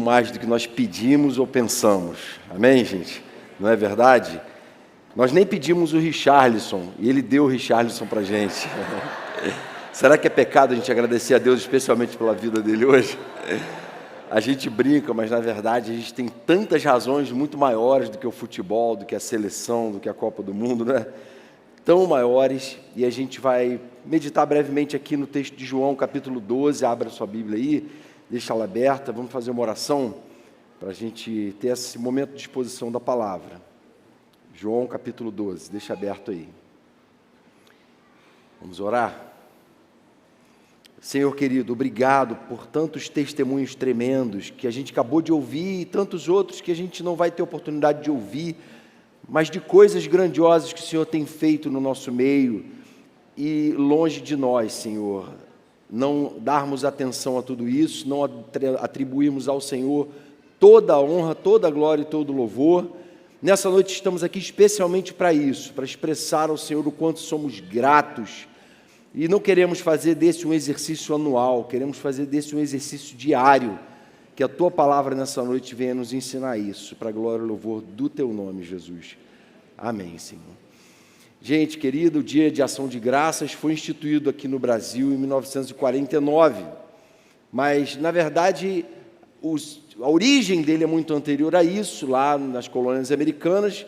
Mais do que nós pedimos ou pensamos. Amém, gente? Não é verdade? Nós nem pedimos o Richarlison e ele deu o Richarlison para a gente. Será que é pecado a gente agradecer a Deus especialmente pela vida dele hoje? A gente brinca, mas na verdade a gente tem tantas razões muito maiores do que o futebol, do que a seleção, do que a Copa do Mundo, né? Tão maiores, e a gente vai meditar brevemente aqui no texto de João, capítulo 12, abra sua Bíblia aí, deixa ela aberta, vamos fazer uma oração para a gente ter esse momento de exposição da palavra. João, capítulo 12, deixa aberto aí. Vamos orar? Senhor querido, obrigado por tantos testemunhos tremendos que a gente acabou de ouvir e tantos outros que a gente não vai ter oportunidade de ouvir, mas de coisas grandiosas que o Senhor tem feito no nosso meio e longe de nós, Senhor, não darmos atenção a tudo isso, não atribuirmos ao Senhor toda a honra, toda a glória e todo o louvor. Nessa noite estamos aqui especialmente para isso, para expressar ao Senhor o quanto somos gratos. E não queremos fazer desse um exercício anual, queremos fazer desse um exercício diário, que a Tua palavra nessa noite venha nos ensinar isso, para a glória e louvor do Teu nome, Jesus. Amém, Senhor. Gente querida, o Dia de Ação de Graças foi instituído aqui no Brasil em 1949, mas, na verdade, a origem dele é muito anterior a isso, lá nas colônias americanas,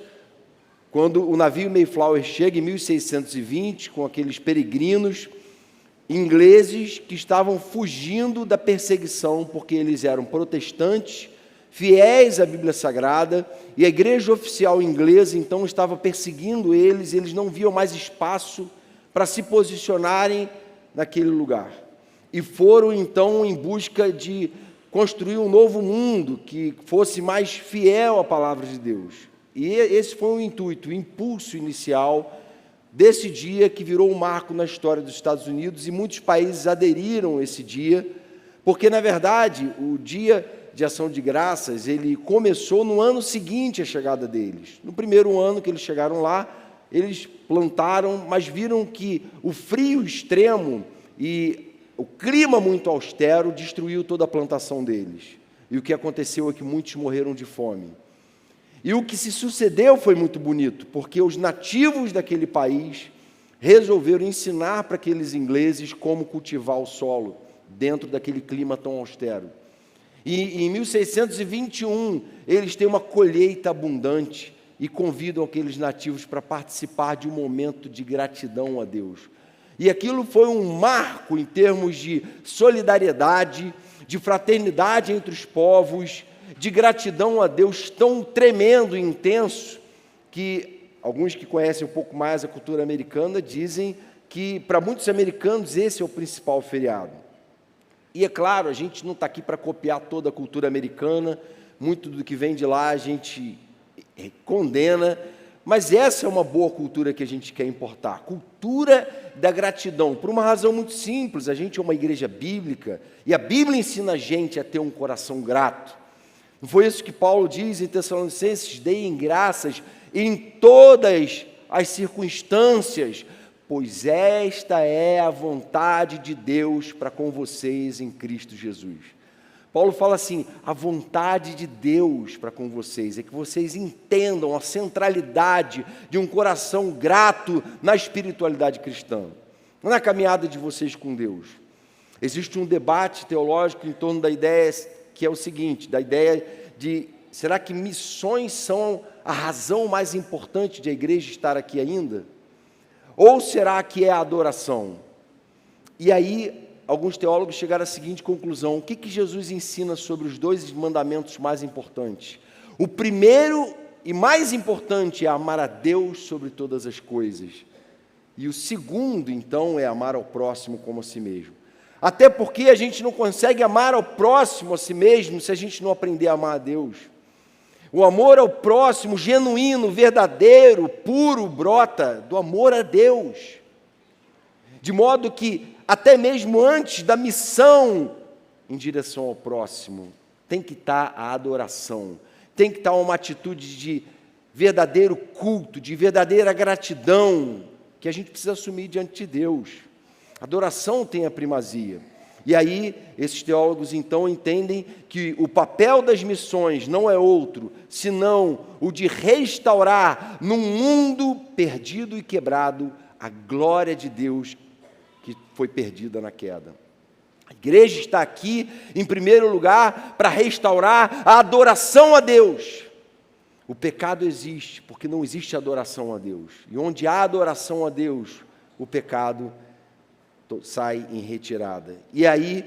quando o navio Mayflower chega em 1620, com aqueles peregrinos ingleses que estavam fugindo da perseguição, porque eles eram protestantes, fiéis à Bíblia Sagrada, e a igreja oficial inglesa, então, estava perseguindo eles, eles não viam mais espaço para se posicionarem naquele lugar. E foram, então, em busca de construir um novo mundo que fosse mais fiel à palavra de Deus. E esse foi o intuito, o impulso inicial desse dia que virou um marco na história dos Estados Unidos, e muitos países aderiram a esse dia, porque, na verdade, o Dia de Ação de Graças, ele começou no ano seguinte à chegada deles. No primeiro ano que eles chegaram lá, eles plantaram, mas viram que o frio extremo e o clima muito austero destruiu toda a plantação deles. E o que aconteceu é que muitos morreram de fome. E o que se sucedeu foi muito bonito, porque os nativos daquele país resolveram ensinar para aqueles ingleses como cultivar o solo dentro daquele clima tão austero. E em 1621, eles têm uma colheita abundante e convidam aqueles nativos para participar de um momento de gratidão a Deus. E aquilo foi um marco em termos de solidariedade, de fraternidade entre os povos, de gratidão a Deus tão tremendo e intenso, que alguns que conhecem um pouco mais a cultura americana dizem que, para muitos americanos, esse é o principal feriado. E é claro, a gente não está aqui para copiar toda a cultura americana, muito do que vem de lá a gente condena, mas essa é uma boa cultura que a gente quer importar, cultura da gratidão, por uma razão muito simples. A gente é uma igreja bíblica, e a Bíblia ensina a gente a ter um coração grato. Não foi isso que Paulo diz em Tessalonicenses? Deem graças em todas as circunstâncias, pois esta é a vontade de Deus para com vocês em Cristo Jesus. Paulo fala assim, a vontade de Deus para com vocês é que vocês entendam a centralidade de um coração grato na espiritualidade cristã, na caminhada de vocês com Deus. Existe um debate teológico em torno da ideia que é o seguinte, da ideia de, será que missões são a razão mais importante de a igreja estar aqui ainda? Ou será que é a adoração? E aí, alguns teólogos chegaram à seguinte conclusão, o que Jesus ensina sobre os dois mandamentos mais importantes? O primeiro e mais importante é amar a Deus sobre todas as coisas. E o segundo, então, é amar ao próximo como a si mesmo. Até porque a gente não consegue amar ao próximo a si mesmo se a gente não aprender a amar a Deus. O amor ao próximo, genuíno, verdadeiro, puro, brota do amor a Deus. De modo que, até mesmo antes da missão em direção ao próximo, tem que estar a adoração, tem que estar uma atitude de verdadeiro culto, de verdadeira gratidão, que a gente precisa assumir diante de Deus. A adoração tem a primazia. E aí, esses teólogos então entendem que o papel das missões não é outro, senão o de restaurar num mundo perdido e quebrado a glória de Deus que foi perdida na queda. A igreja está aqui, em primeiro lugar, para restaurar a adoração a Deus. O pecado existe, porque não existe adoração a Deus. E onde há adoração a Deus, o pecado sai em retirada. E aí,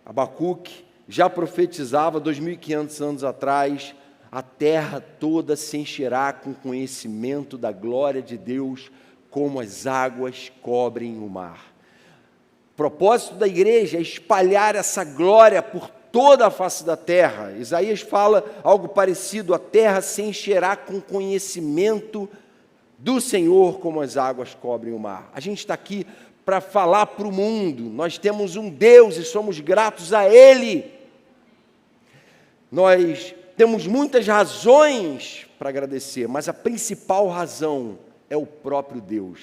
Abacuque já profetizava 2.500 anos atrás, a terra toda se encherá com conhecimento da glória de Deus, como as águas cobrem o mar. O propósito da igreja é espalhar essa glória por toda a face da terra. Isaías fala algo parecido: a terra se encherá com conhecimento do Senhor, como as águas cobrem o mar. A gente está aqui para falar para o mundo, nós temos um Deus e somos gratos a Ele. Nós temos muitas razões para agradecer, mas a principal razão é o próprio Deus.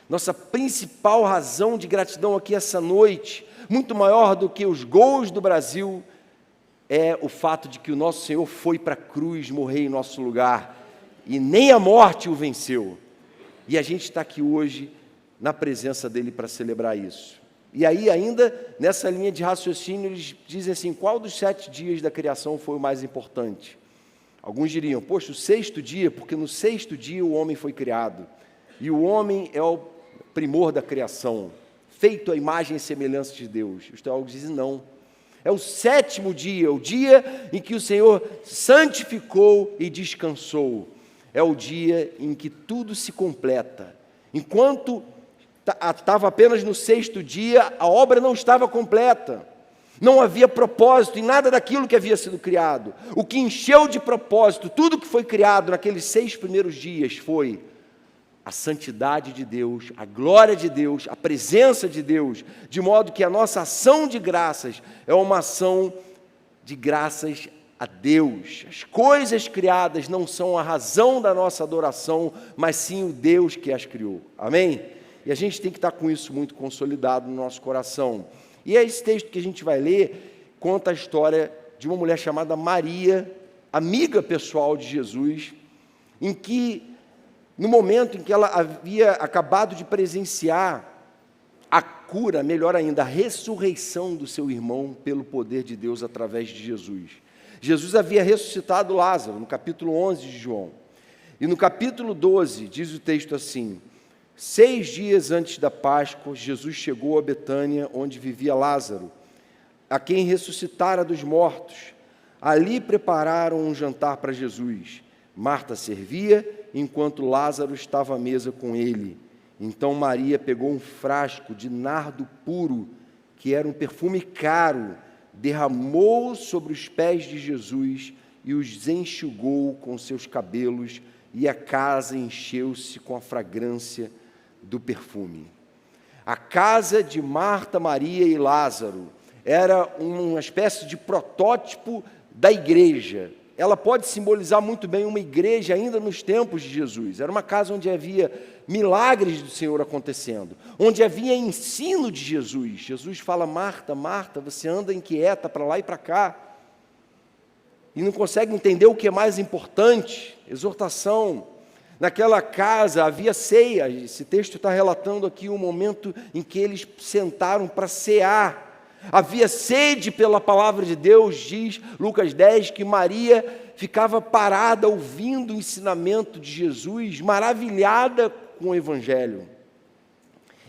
Nossa principal razão de gratidão aqui essa noite, muito maior do que os gols do Brasil, é o fato de que o nosso Senhor foi para a cruz morrer em nosso lugar, e nem a morte o venceu. E a gente está aqui hoje na presença dele para celebrar isso. E aí, ainda nessa linha de raciocínio, eles dizem assim: qual dos 7 dias da criação foi o mais importante? Alguns diriam: poxa, o 6º dia, porque no 6º dia o homem foi criado, e o homem é o primor da criação, feito à imagem e semelhança de Deus. Os teólogos dizem: não, é o 7º dia, o dia em que o Senhor santificou e descansou, é o dia em que tudo se completa. Enquanto estava apenas no 6º dia, a obra não estava completa, não havia propósito em nada daquilo que havia sido criado. O que encheu de propósito tudo que foi criado naqueles 6 primeiros dias foi a santidade de Deus, a glória de Deus, a presença de Deus, de modo que a nossa ação de graças é uma ação de graças a Deus. As coisas criadas não são a razão da nossa adoração, mas sim o Deus que as criou. Amém? E a gente tem que estar com isso muito consolidado no nosso coração. E esse texto que a gente vai ler conta a história de uma mulher chamada Maria, amiga pessoal de Jesus, em que, no momento em que ela havia acabado de presenciar a cura, melhor ainda, a ressurreição do seu irmão pelo poder de Deus através de Jesus. Jesus havia ressuscitado Lázaro, no capítulo 11 de João. E no capítulo 12, diz o texto assim: 6 dias antes da Páscoa, Jesus chegou a Betânia, onde vivia Lázaro, a quem ressuscitara dos mortos. Ali prepararam um jantar para Jesus. Marta servia, enquanto Lázaro estava à mesa com ele. Então Maria pegou um frasco de nardo puro, que era um perfume caro, derramou sobre os pés de Jesus e os enxugou com seus cabelos, e a casa encheu-se com a fragrância do perfume. A casa de Marta, Maria e Lázaro era uma espécie de protótipo da igreja. Ela pode simbolizar muito bem uma igreja ainda nos tempos de Jesus. Era uma casa onde havia milagres do Senhor acontecendo, onde havia ensino de Jesus. Jesus fala: Marta, Marta, você anda inquieta para lá e para cá, e não consegue entender o que é mais importante. Exortação. Naquela casa havia ceia. Esse texto está relatando aqui um momento em que eles sentaram para cear. Havia sede pela palavra de Deus, diz Lucas 10, que Maria ficava parada ouvindo o ensinamento de Jesus, maravilhada com o Evangelho.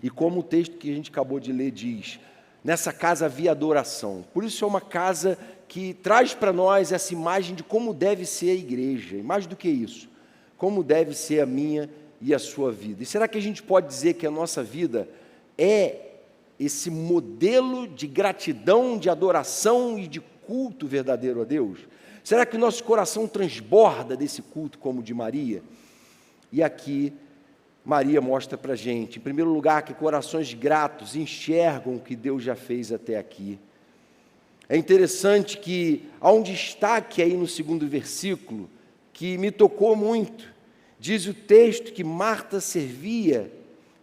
E como o texto que a gente acabou de ler diz, nessa casa havia adoração. Por isso é uma casa que traz para nós essa imagem de como deve ser a igreja. E mais do que isso, como deve ser a minha e a sua vida. E será que a gente pode dizer que a nossa vida é esse modelo de gratidão, de adoração e de culto verdadeiro a Deus? Será que o nosso coração transborda desse culto como o de Maria? E aqui Maria mostra para a gente, em primeiro lugar, que corações gratos enxergam o que Deus já fez até aqui. É interessante que há um destaque aí no 2º versículo que me tocou muito. Diz o texto que Marta servia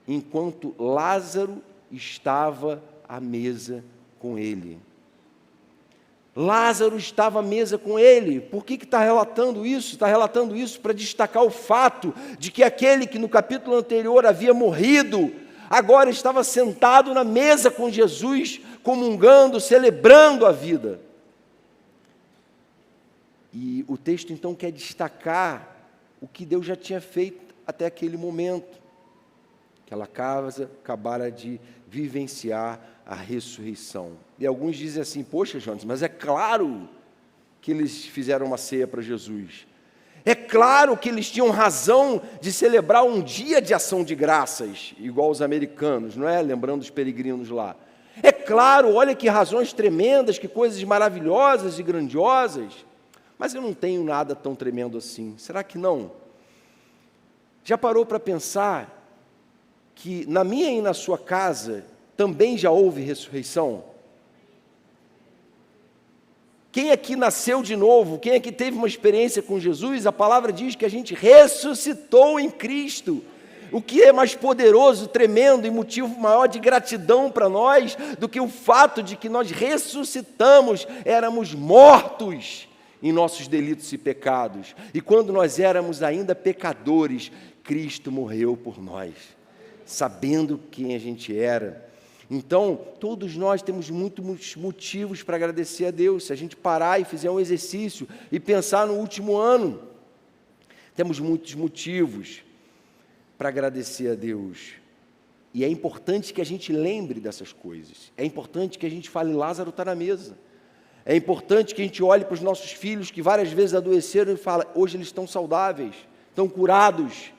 enquanto Lázaro estava à mesa com ele. Lázaro estava à mesa com ele. Por que está relatando isso? Está relatando isso para destacar o fato de que aquele que no capítulo anterior havia morrido, agora estava sentado na mesa com Jesus, comungando, celebrando a vida. E o texto então quer destacar o que Deus já tinha feito até aquele momento. Aquela casa acabara de vivenciar a ressurreição. E alguns dizem assim, poxa, Jonas, mas é claro que eles fizeram uma ceia para Jesus. É claro que eles tinham razão de celebrar um dia de ação de graças, igual os americanos, não é? Lembrando os peregrinos lá. É claro, olha que razões tremendas, que coisas maravilhosas e grandiosas. Mas eu não tenho nada tão tremendo assim. Será que não? Já parou para pensar que na minha e na sua casa também já houve ressurreição? Quem aqui nasceu de novo, quem aqui teve uma experiência com Jesus, a palavra diz que a gente ressuscitou em Cristo. O que é mais poderoso, tremendo e motivo maior de gratidão para nós do que o fato de que nós ressuscitamos, éramos mortos em nossos delitos e pecados. E quando nós éramos ainda pecadores, Cristo morreu por nós, sabendo quem a gente era. Então, todos nós temos muitos motivos para agradecer a Deus. Se a gente parar e fizer um exercício e pensar no último ano, temos muitos motivos para agradecer a Deus. E é importante que a gente lembre dessas coisas. É importante que a gente fale, Lázaro está na mesa. É importante que a gente olhe para os nossos filhos que várias vezes adoeceram e fale, hoje eles estão saudáveis, estão curados.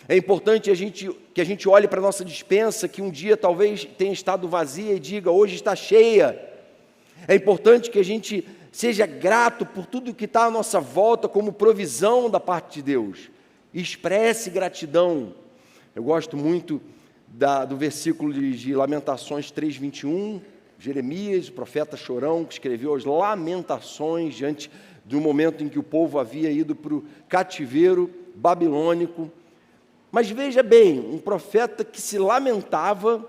É importante que a gente olhe para a nossa despensa, que um dia talvez tenha estado vazia e diga, hoje está cheia. É importante que a gente seja grato por tudo que está à nossa volta como provisão da parte de Deus. E expresse gratidão. Eu gosto muito do versículo de Lamentações 3:21, Jeremias, o profeta chorão, que escreveu as lamentações diante do momento em que o povo havia ido para o cativeiro babilônico. Mas veja bem, um profeta que se lamentava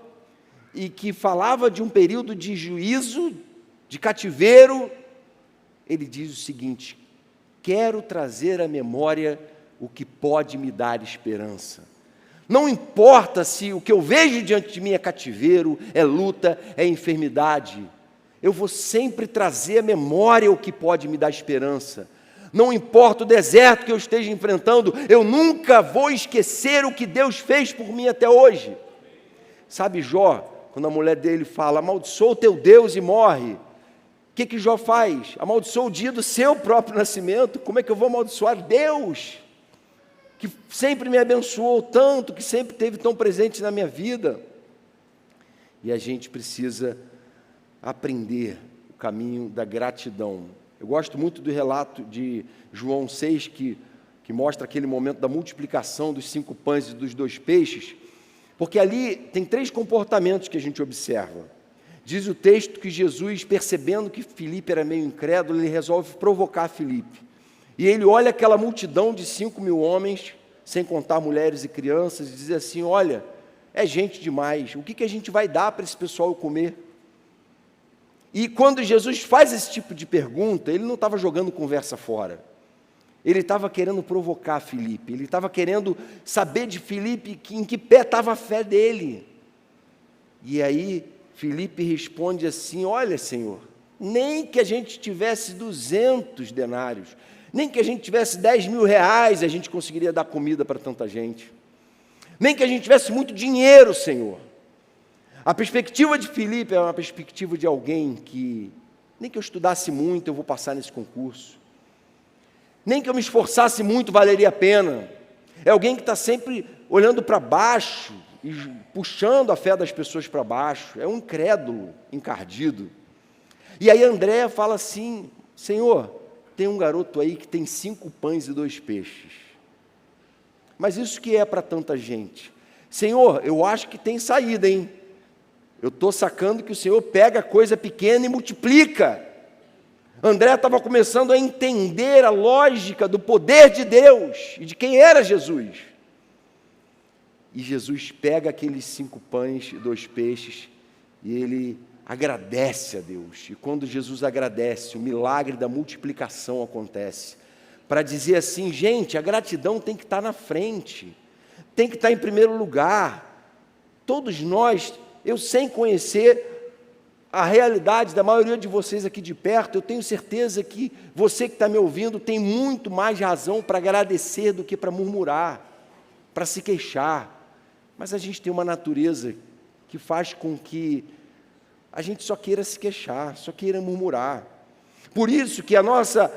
e que falava de um período de juízo, de cativeiro, ele diz o seguinte, quero trazer à memória o que pode me dar esperança. Não importa se o que eu vejo diante de mim é cativeiro, é luta, é enfermidade, eu vou sempre trazer à memória o que pode me dar esperança. Não importa o deserto que eu esteja enfrentando, eu nunca vou esquecer o que Deus fez por mim até hoje. Sabe Jó, quando a mulher dele fala, amaldiçoa o teu Deus e morre, o que Jó faz? Amaldiçoa o dia do seu próprio nascimento. Como é que eu vou amaldiçoar Deus, que sempre me abençoou tanto, que sempre esteve tão presente na minha vida? E a gente precisa aprender o caminho da gratidão. Eu gosto muito do relato de João 6, que mostra aquele momento da multiplicação dos 5 pães e dos 2 peixes, porque ali tem 3 comportamentos que a gente observa. Diz o texto que Jesus, percebendo que Filipe era meio incrédulo, ele resolve provocar Filipe. E ele olha aquela multidão de 5.000 homens, sem contar mulheres e crianças, e diz assim, olha, é gente demais, o que a gente vai dar para esse pessoal comer? E quando Jesus faz esse tipo de pergunta, ele não estava jogando conversa fora. Ele estava querendo provocar Filipe, ele estava querendo saber de Filipe em que pé estava a fé dele. E aí Filipe responde assim, olha Senhor, nem que a gente tivesse 200 denários, nem que a gente tivesse 10.000 reais, a gente conseguiria dar comida para tanta gente. Nem que a gente tivesse muito dinheiro, Senhor. A perspectiva de Filipe é uma perspectiva de alguém que, nem que eu estudasse muito, eu vou passar nesse concurso. Nem que eu me esforçasse muito, valeria a pena. É alguém que está sempre olhando para baixo e puxando a fé das pessoas para baixo. É um incrédulo, encardido. E aí André fala assim, Senhor, tem um garoto aí que tem 5 pães e 2 peixes. Mas isso que é para tanta gente? Senhor, eu acho que tem saída, hein? Eu estou sacando que o Senhor pega coisa pequena e multiplica. André estava começando a entender a lógica do poder de Deus e de quem era Jesus. E Jesus pega aqueles 5 pães e 2 peixes e ele agradece a Deus. E quando Jesus agradece, o milagre da multiplicação acontece. Para dizer assim, gente, a gratidão tem que estar na frente, tem que estar em primeiro lugar. Todos nós, eu sem conhecer a realidade da maioria de vocês aqui de perto, eu tenho certeza que você que está me ouvindo tem muito mais razão para agradecer do que para murmurar, para se queixar. Mas a gente tem uma natureza que faz com que a gente só queira se queixar, só queira murmurar. Por isso que a nossa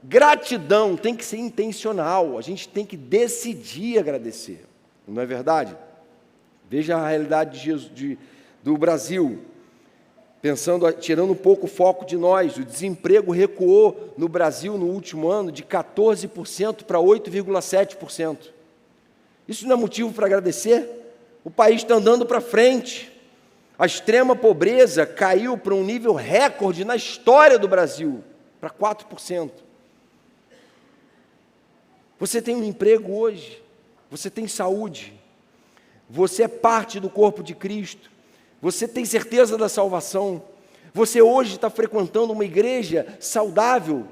gratidão tem que ser intencional, a gente tem que decidir agradecer, não é verdade? Veja a realidade do Brasil, tirando um pouco o foco de nós, o desemprego recuou no Brasil no último ano de 14% para 8,7%. Isso não é motivo para agradecer? O país está andando para frente. A extrema pobreza caiu para um nível recorde na história do Brasil, para 4%. Você tem um emprego hoje, você tem saúde, você é parte do corpo de Cristo, você tem certeza da salvação, você hoje está frequentando uma igreja saudável,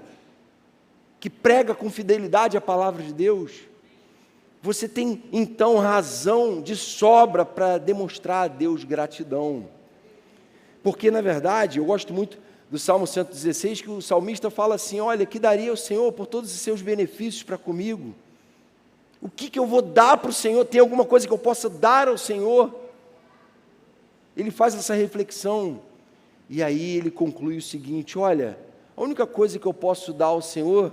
que prega com fidelidade a palavra de Deus. Você tem então razão de sobra para demonstrar a Deus gratidão. Porque na verdade, eu gosto muito do Salmo 116, que o salmista fala assim, olha, que daria ao Senhor por todos os seus benefícios para comigo? O que eu vou dar para o Senhor? Tem alguma coisa que eu possa dar ao Senhor? Ele faz essa reflexão, e aí ele conclui o seguinte, olha, a única coisa que eu posso dar ao Senhor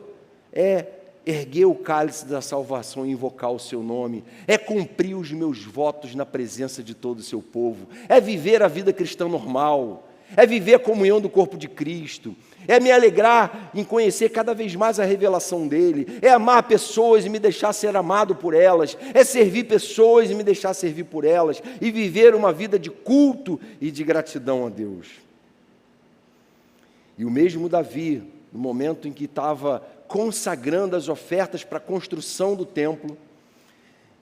é erguer o cálice da salvação e invocar o seu nome, é cumprir os meus votos na presença de todo o seu povo, é viver a vida cristã normal, é viver a comunhão do corpo de Cristo, é me alegrar em conhecer cada vez mais a revelação dEle, é amar pessoas e me deixar ser amado por elas, é servir pessoas e me deixar servir por elas, e viver uma vida de culto e de gratidão a Deus. E o mesmo Davi, no momento em que estava consagrando as ofertas para a construção do templo,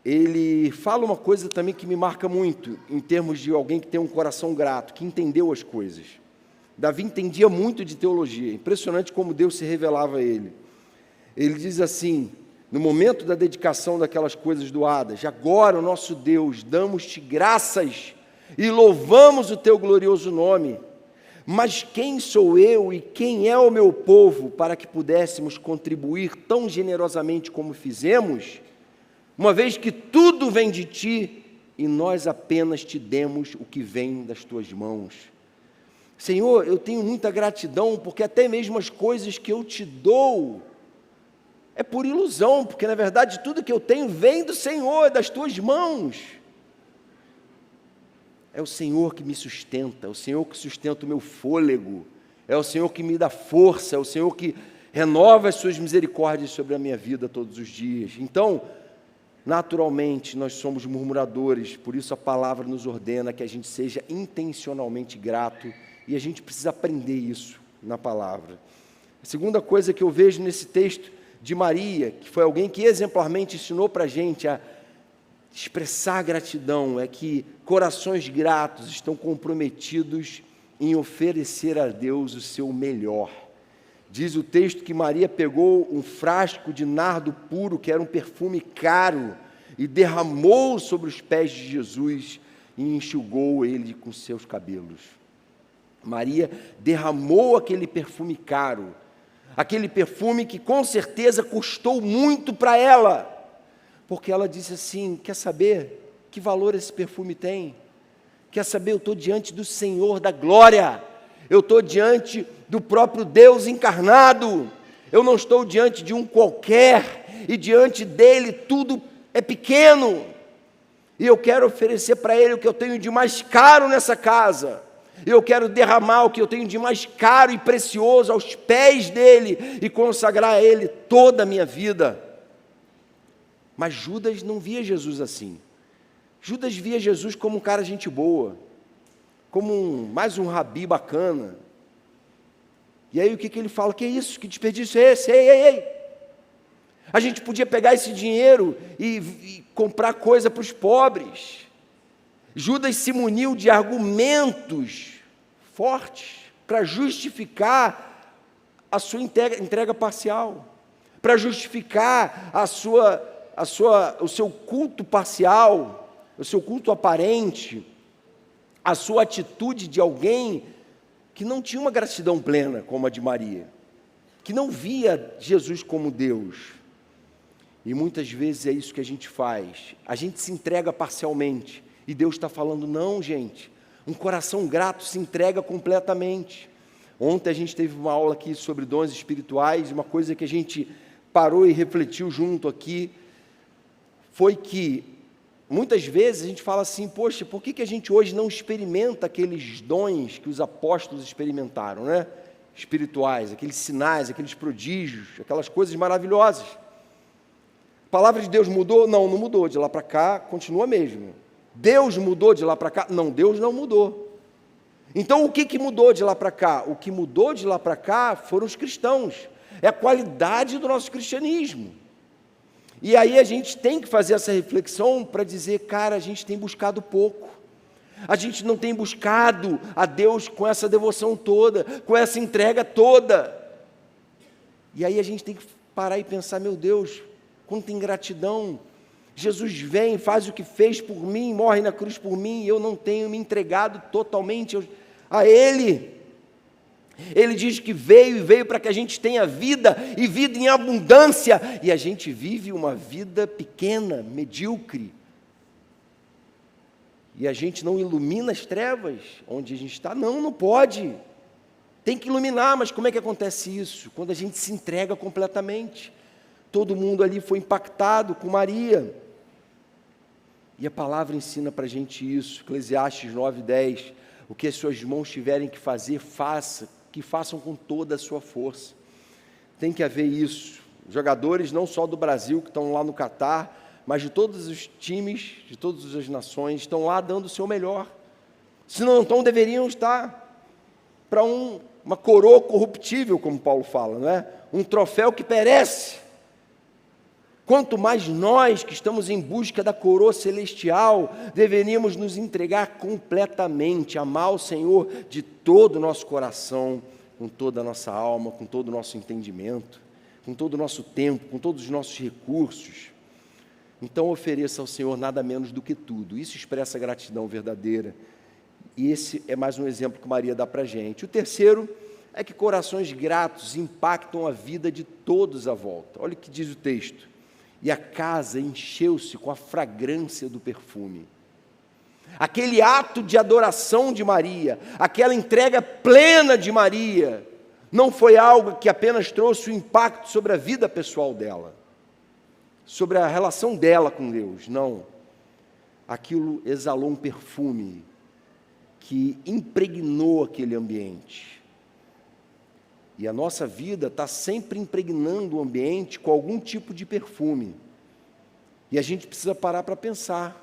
ele fala uma coisa também que me marca muito, em termos de alguém que tem um coração grato, que entendeu as coisas. Davi entendia muito de teologia, impressionante como Deus se revelava a ele. Ele diz assim, no momento da dedicação daquelas coisas doadas, agora, o nosso Deus, damos-te graças e louvamos o teu glorioso nome. Mas quem sou eu e quem é o meu povo para que pudéssemos contribuir tão generosamente como fizemos, uma vez que tudo vem de ti e nós apenas te demos o que vem das tuas mãos? Senhor, eu tenho muita gratidão, porque até mesmo as coisas que eu te dou é por ilusão, porque na verdade tudo que eu tenho vem do Senhor, das tuas mãos. É o Senhor que me sustenta, é o Senhor que sustenta o meu fôlego, é o Senhor que me dá força, é o Senhor que renova as suas misericórdias sobre a minha vida todos os dias. Então, naturalmente, nós somos murmuradores, por isso a palavra nos ordena que a gente seja intencionalmente grato, e a gente precisa aprender isso na palavra. A segunda coisa que eu vejo nesse texto de Maria, que foi alguém que exemplarmente ensinou para a gente a expressar gratidão, é que corações gratos estão comprometidos em oferecer a Deus o seu melhor. Diz o texto que Maria pegou um frasco de nardo puro, que era um perfume caro, e derramou sobre os pés de Jesus e enxugou ele com seus cabelos. Maria derramou aquele perfume caro, aquele perfume que com certeza custou muito para ela, porque ela disse assim, quer saber que valor esse perfume tem? Quer saber, eu estou diante do Senhor da glória, eu estou diante do próprio Deus encarnado, eu não estou diante de um qualquer, e diante dele tudo é pequeno, e eu quero oferecer para ele o que eu tenho de mais caro nessa casa, eu quero derramar o que eu tenho de mais caro e precioso aos pés dele, e consagrar a ele toda a minha vida. Mas Judas não via Jesus assim. Judas via Jesus como um cara gente boa, como mais um rabi bacana. E aí o que ele fala? Que é isso? Que desperdício é esse? Ei! A gente podia pegar esse dinheiro e comprar coisa para os pobres. Judas se muniu de argumentos fortes para justificar a sua entrega parcial, para justificar o seu culto parcial, o seu culto aparente, a sua atitude de alguém que não tinha uma gratidão plena como a de Maria, que não via Jesus como Deus. E muitas vezes é isso que a gente faz, a gente se entrega parcialmente, e Deus está falando, não, gente, um coração grato se entrega completamente. Ontem a gente teve uma aula aqui sobre dons espirituais, e uma coisa que a gente parou e refletiu junto aqui, foi que, muitas vezes a gente fala assim, poxa, por que a gente hoje não experimenta aqueles dons que os apóstolos experimentaram, né? Espirituais, aqueles sinais, aqueles prodígios, aquelas coisas maravilhosas. A palavra de Deus mudou? Não, não mudou, de lá para cá continua mesmo. Deus mudou de lá para cá? Não, Deus não mudou. Então o que mudou de lá para cá? O que mudou de lá para cá foram os cristãos, é a qualidade do nosso cristianismo. E aí a gente tem que fazer essa reflexão para dizer, cara, a gente tem buscado pouco, a gente não tem buscado a Deus com essa devoção toda, com essa entrega toda. E aí a gente tem que parar e pensar, meu Deus, quanta ingratidão. Jesus vem, faz o que fez por mim, morre na cruz por mim, e eu não tenho me entregado totalmente a Ele. Ele diz que veio para que a gente tenha vida, e vida em abundância, e a gente vive uma vida pequena, medíocre, e a gente não ilumina as trevas onde a gente está. Não pode, tem que iluminar. Mas como é que acontece isso? Quando a gente se entrega completamente. Todo mundo ali foi impactado com Maria, e a palavra ensina para a gente isso, Eclesiastes 9:10, o que as suas mãos tiverem que fazer, que façam com toda a sua força. Tem que haver isso. Os jogadores não só do Brasil que estão lá no Catar, mas de todos os times, de todas as nações, estão lá dando o seu melhor. Se não estão, deveriam estar para uma coroa corruptível, como Paulo fala, não é? Um troféu que perece. Quanto mais nós que estamos em busca da coroa celestial, deveríamos nos entregar completamente, amar o Senhor de todo o nosso coração, com toda a nossa alma, com todo o nosso entendimento, com todo o nosso tempo, com todos os nossos recursos. Então ofereça ao Senhor nada menos do que tudo. Isso expressa gratidão verdadeira. E esse é mais um exemplo que Maria dá para a gente. O terceiro é que corações gratos impactam a vida de todos à volta. Olha o que diz o texto. E a casa encheu-se com a fragrância do perfume. Aquele ato de adoração de Maria, aquela entrega plena de Maria, não foi algo que apenas trouxe um impacto sobre a vida pessoal dela, sobre a relação dela com Deus, não. Aquilo exalou um perfume que impregnou aquele ambiente. E a nossa vida está sempre impregnando o ambiente com algum tipo de perfume. E a gente precisa parar para pensar.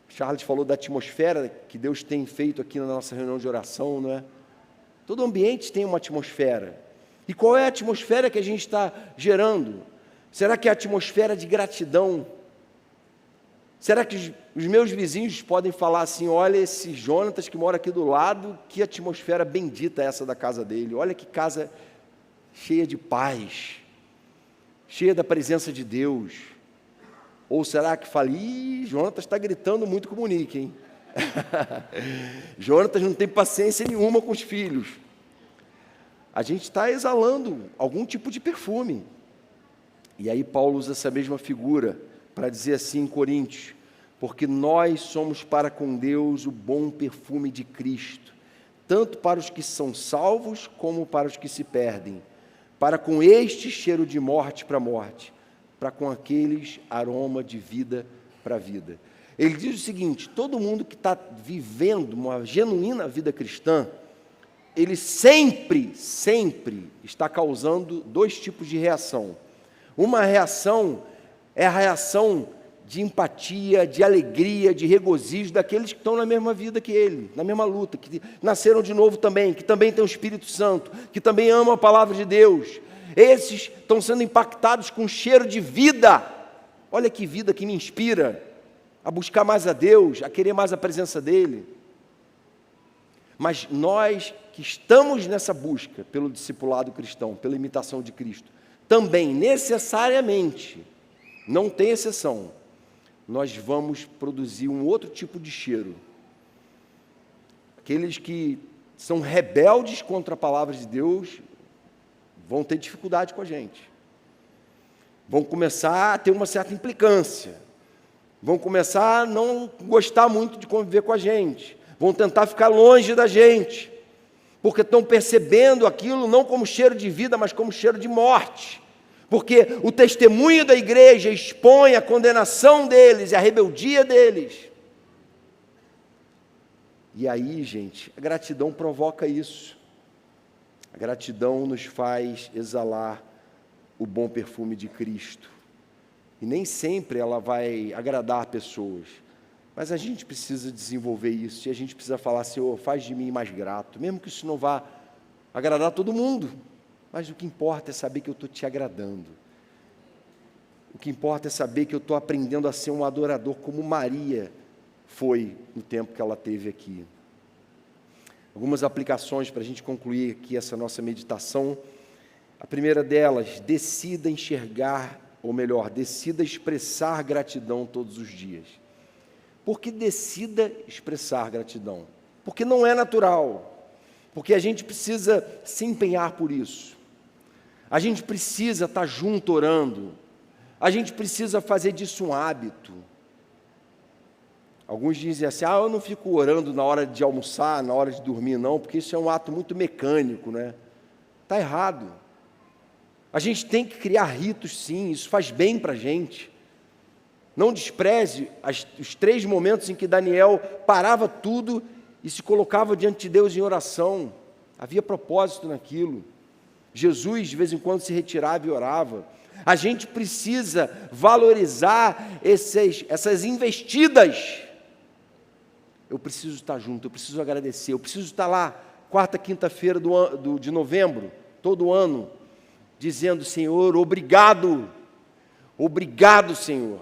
Charles falou da atmosfera que Deus tem feito aqui na nossa reunião de oração, não é? Todo ambiente tem uma atmosfera. E qual é a atmosfera que a gente está gerando? Será que é a atmosfera de gratidão? Será que os meus vizinhos podem falar assim, olha esse Jonatas que mora aqui do lado, que atmosfera bendita é essa da casa dele, olha que casa cheia de paz, cheia da presença de Deus. Ou será que fala, Jonatas está gritando muito com o Monique, hein? Jonatas não tem paciência nenhuma com os filhos. A gente está exalando algum tipo de perfume. E aí Paulo usa essa mesma figura para dizer assim em Coríntios, porque nós somos para com Deus o bom perfume de Cristo, tanto para os que são salvos, como para os que se perdem, para com este cheiro de morte para morte, para com aqueles aroma de vida para vida. Ele diz o seguinte, todo mundo que está vivendo uma genuína vida cristã, ele sempre está causando dois tipos de reação. Uma reação é a reação de empatia, de alegria, de regozijo daqueles que estão na mesma vida que ele, na mesma luta, que nasceram de novo também, que também têm o Espírito Santo, que também amam a palavra de Deus. Esses estão sendo impactados com cheiro de vida. Olha que vida que me inspira a buscar mais a Deus, a querer mais a presença dele. Mas nós que estamos nessa busca pelo discipulado cristão, pela imitação de Cristo, também necessariamente, não tem exceção, nós vamos produzir um outro tipo de cheiro. Aqueles que são rebeldes contra a palavra de Deus vão ter dificuldade com a gente. Vão começar a ter uma certa implicância. Vão começar a não gostar muito de conviver com a gente. Vão tentar ficar longe da gente. Porque estão percebendo aquilo não como cheiro de vida, mas como cheiro de morte. Porque o testemunho da igreja expõe a condenação deles e a rebeldia deles. E aí, gente, a gratidão provoca isso. A gratidão nos faz exalar o bom perfume de Cristo. E nem sempre ela vai agradar pessoas. Mas a gente precisa desenvolver isso. E a gente precisa falar, Senhor, faz de mim mais grato. Mesmo que isso não vá agradar todo mundo. Mas o que importa é saber que eu estou te agradando. O que importa é saber que eu estou aprendendo a ser um adorador como Maria foi no tempo que ela teve aqui. Algumas aplicações para a gente concluir aqui essa nossa meditação. A primeira delas, decida enxergar, ou melhor, decida expressar gratidão todos os dias. Por que decida expressar gratidão? Porque não é natural. Porque a gente precisa se empenhar por isso. A gente precisa estar junto orando. A gente precisa fazer disso um hábito. Alguns dizem assim, eu não fico orando na hora de almoçar, na hora de dormir, não, porque isso é um ato muito mecânico, né? Está errado. A gente tem que criar ritos, sim, isso faz bem para a gente. Não despreze os 3 momentos em que Daniel parava tudo e se colocava diante de Deus em oração. Havia propósito naquilo. Jesus, de vez em quando, se retirava e orava. A gente precisa valorizar essas investidas. Eu preciso estar junto, eu preciso agradecer, eu preciso estar lá, 4ª, quinta-feira de novembro, todo ano, dizendo, Senhor, obrigado, obrigado, Senhor.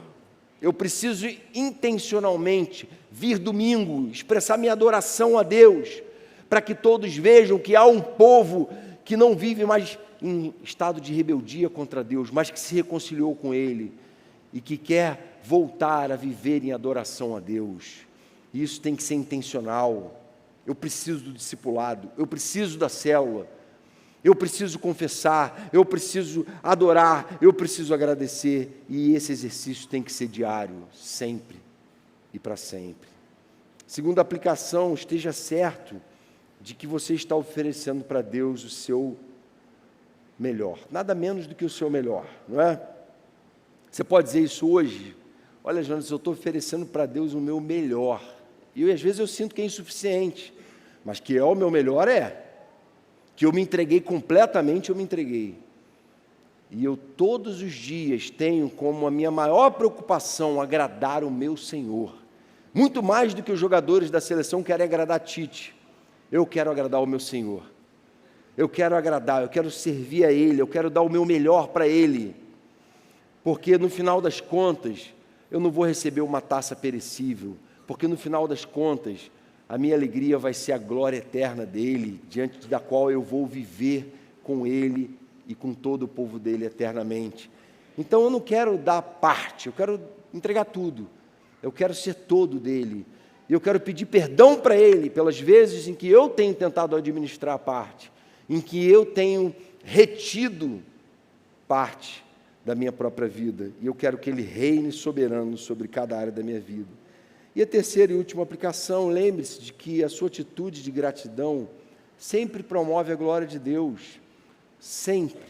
Eu preciso intencionalmente vir domingo, expressar minha adoração a Deus, para que todos vejam que há um povo que não vive mais em estado de rebeldia contra Deus, mas que se reconciliou com Ele e que quer voltar a viver em adoração a Deus. Isso tem que ser intencional. Eu preciso do discipulado, eu preciso da célula, eu preciso confessar, eu preciso adorar, eu preciso agradecer, e esse exercício tem que ser diário, sempre e para sempre. Segunda aplicação, esteja certo de que você está oferecendo para Deus o seu melhor, nada menos do que o seu melhor, não é? Você pode dizer isso hoje? Olha, Jonas, eu estou oferecendo para Deus o meu melhor, e às vezes eu sinto que é insuficiente, mas que é o meu melhor que eu me entreguei completamente, eu me entreguei. E eu todos os dias tenho como a minha maior preocupação agradar o meu Senhor. Muito mais do que os jogadores da seleção querem agradar Tite. Eu quero agradar o meu Senhor. Eu quero agradar, eu quero servir a Ele, eu quero dar o meu melhor para Ele. Porque no final das contas, eu não vou receber uma taça perecível. Porque no final das contas, a minha alegria vai ser a glória eterna dEle, diante da qual eu vou viver com Ele e com todo o povo dEle eternamente. Então eu não quero dar parte, eu quero entregar tudo. Eu quero ser todo dEle. Eu quero pedir perdão para Ele pelas vezes em que eu tenho tentado administrar a parte, em que eu tenho retido parte da minha própria vida. E eu quero que Ele reine soberano sobre cada área da minha vida. E a terceira e última aplicação, lembre-se de que a sua atitude de gratidão sempre promove a glória de Deus, sempre.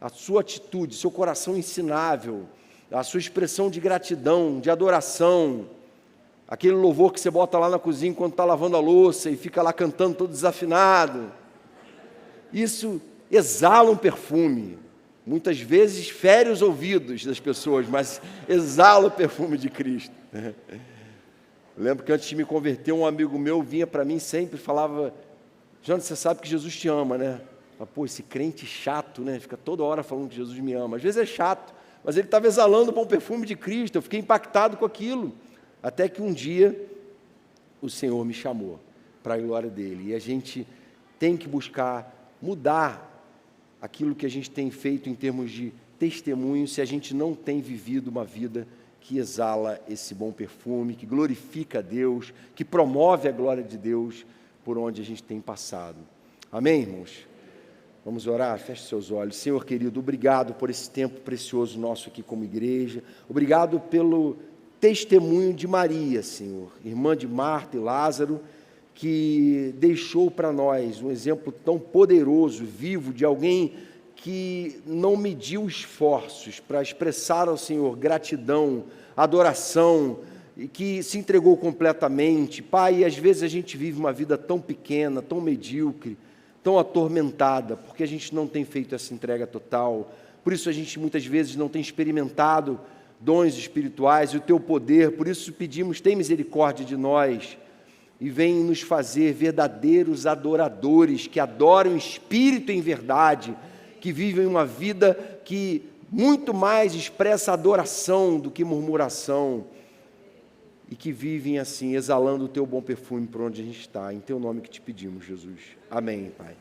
A sua atitude, seu coração ensinável, a sua expressão de gratidão, de adoração, aquele louvor que você bota lá na cozinha enquanto está lavando a louça e fica lá cantando todo desafinado, isso exala um perfume, muitas vezes fere os ouvidos das pessoas, mas exala o perfume de Cristo. Eu lembro que antes de me converter, um amigo meu vinha para mim sempre e falava, Jânio, você sabe que Jesus te ama, né? Pô, esse crente chato, né? Fica toda hora falando que Jesus me ama. Às vezes é chato, mas ele estava exalando o bom perfume de Cristo. Eu fiquei impactado com aquilo. Até que um dia o Senhor me chamou para a glória dele. E a gente tem que buscar mudar aquilo que a gente tem feito em termos de testemunho, se a gente não tem vivido uma vida que exala esse bom perfume, que glorifica a Deus, que promove a glória de Deus por onde a gente tem passado. Amém, irmãos? Vamos orar? Feche seus olhos. Senhor querido, obrigado por esse tempo precioso nosso aqui como igreja. Obrigado pelo testemunho de Maria, Senhor, irmã de Marta e Lázaro, que deixou para nós um exemplo tão poderoso, vivo, de alguém que não mediu esforços para expressar ao Senhor gratidão, adoração, e que se entregou completamente. Pai, às vezes a gente vive uma vida tão pequena, tão medíocre, tão atormentada, porque a gente não tem feito essa entrega total. Por isso a gente muitas vezes não tem experimentado dons espirituais e o Teu poder. Por isso pedimos, tem misericórdia de nós e vem nos fazer verdadeiros adoradores, que adoram em espírito e em verdade, que vivem uma vida que muito mais expressa adoração do que murmuração, e que vivem assim, exalando o Teu bom perfume por onde a gente está. Em Teu nome que te pedimos, Jesus. Amém, Pai.